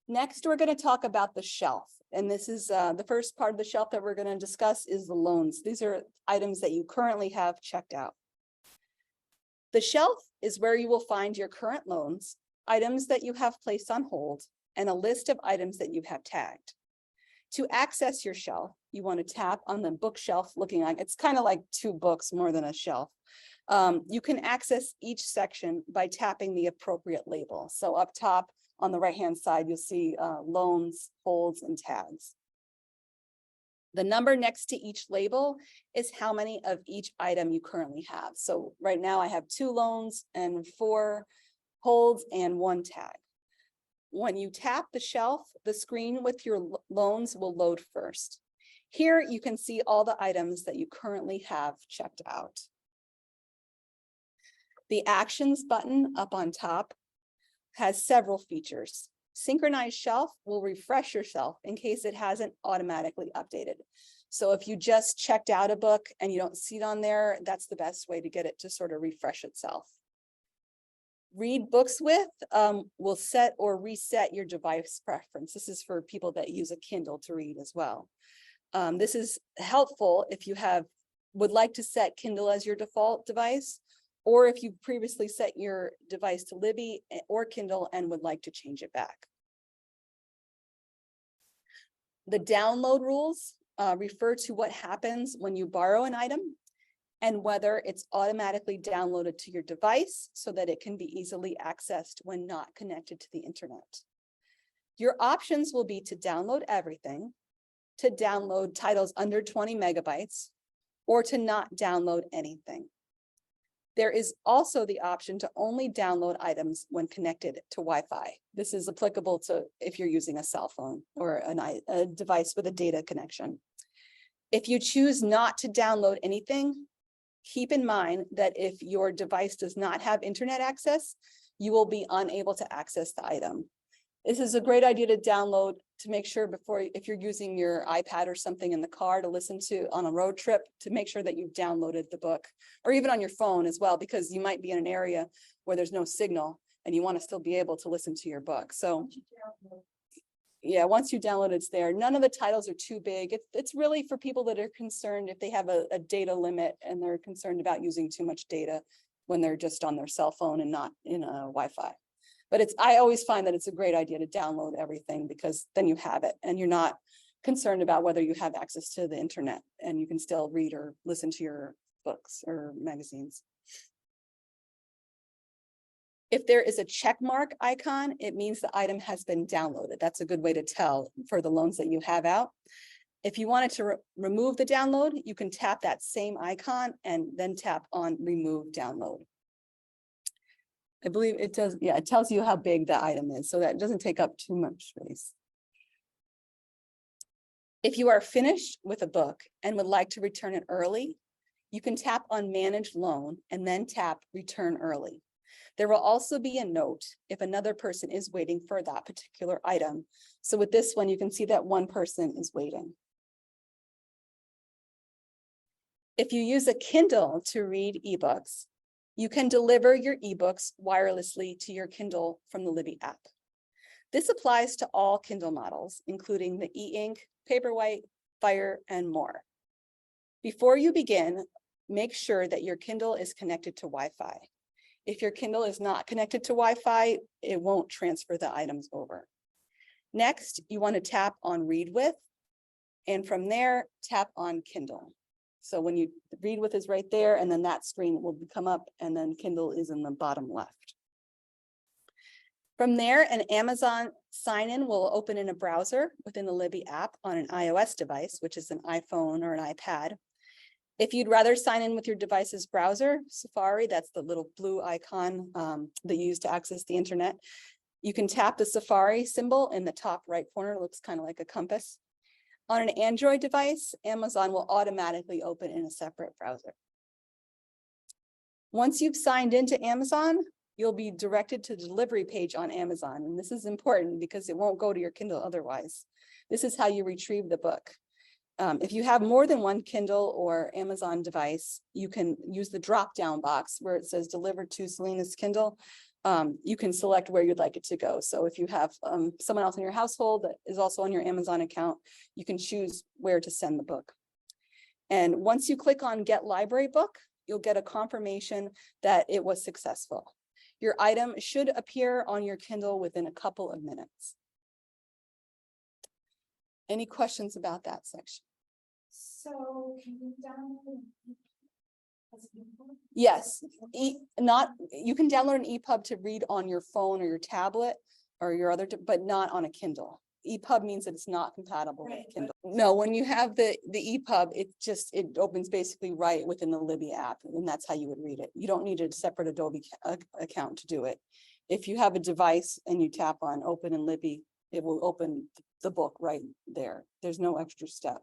Next, we're going to talk about the shelf. And this is the first part of the shelf that we're going to discuss is the loans. These are items that you currently have checked out. The shelf is where you will find your current loans, items that you have placed on hold, and a list of items that you have tagged. To access your shelf, you want to tap on the bookshelf looking like it's kind of like two books more than a shelf. You can access each section by tapping the appropriate label. So up top on the right-hand side, you'll see loans, holds, and tags. The number next to each label is how many of each item you currently have. So right now I have 2 loans and 4 holds and 1 tag. When you tap the shelf, the screen with your loans will load first. Here you can see all the items that you currently have checked out. The Actions button up on top has several features. Synchronized Shelf will refresh your shelf in case it hasn't automatically updated. So if you just checked out a book and you don't see it on there, that's the best way to get it to sort of refresh itself. Read Books With will set or reset your device preference. This is for people that use a Kindle to read as well. This is helpful if you would like to set Kindle as your default device, or if you previously set your device to Libby or Kindle and would like to change it back. The download rules refer to what happens when you borrow an item and whether it's automatically downloaded to your device so that it can be easily accessed when not connected to the internet. Your options will be to download everything, to download titles under 20 megabytes, or to not download anything. There is also the option to only download items when connected to Wi-Fi. This is applicable to if you're using a cell phone or a device with a data connection. If you choose not to download anything, keep in mind that if your device does not have internet access, you will be unable to access the item. This is a great idea to download to make sure if you're using your iPad or something in the car to listen to on a road trip, to make sure that you've downloaded the book, or even on your phone as well, because you might be in an area where there's no signal and you want to still be able to listen to your book. So yeah, once you download it's there. None of the titles are too big. It's really for people that are concerned if they have a data limit and they're concerned about using too much data when they're just on their cell phone and not in a Wi-Fi. But I always find that it's a great idea to download everything because then you have it and you're not concerned about whether you have access to the internet and you can still read or listen to your books or magazines. If there is a check mark icon, it means the item has been downloaded. That's a good way to tell for the loans that you have out. If you wanted to remove the download, you can tap that same icon and then tap on Remove Download. I believe it does, yeah, it tells you how big the item is, so that doesn't take up too much space. If you are finished with a book and would like to return it early, you can tap on Manage Loan and then tap Return Early. There will also be a note if another person is waiting for that particular item. So with this one, you can see that one person is waiting. If you use a Kindle to read ebooks, you can deliver your ebooks wirelessly to your Kindle from the Libby app. This applies to all Kindle models, including the e-ink, Paperwhite, Fire, and more. Before you begin, make sure that your Kindle is connected to Wi-Fi. If your Kindle is not connected to Wi-Fi, it won't transfer the items over. Next, you want to tap on Read With, and from there, tap on Kindle. So when you Read With is right there, and then that screen will come up, and then Kindle is in the bottom left. From there, an Amazon sign-in will open in a browser within the Libby app on an iOS device, which is an iPhone or an iPad. If you'd rather sign in with your device's browser, Safari, that's the little blue icon that you use to access the internet. You can tap the Safari symbol in the top right corner. It looks kind of like a compass. On an Android device, Amazon will automatically open in a separate browser. Once you've signed into Amazon, you'll be directed to the delivery page on Amazon. And this is important because it won't go to your Kindle otherwise. This is how you retrieve the book. If you have more than one Kindle or Amazon device, you can use the drop-down box where it says delivered to Selena's Kindle. you can select where you'd like it to go. So if you have someone else in your household that is also on your Amazon account, you can choose where to send the book. And once you click on Get Library Book, you'll get a confirmation that it was successful. Your item should appear on your Kindle within a couple of minutes. Any questions about that section? So can you download? Yes, you can download an EPUB to read on your phone or your tablet or your other, but not on a Kindle. EPUB means that it's not compatible with Kindle. No, when you have the EPUB, it opens basically right within the Libby app, and that's how you would read it. You don't need a separate Adobe account to do it. If you have a device and you tap on Open in Libby, it will open the book right there. There's no extra step.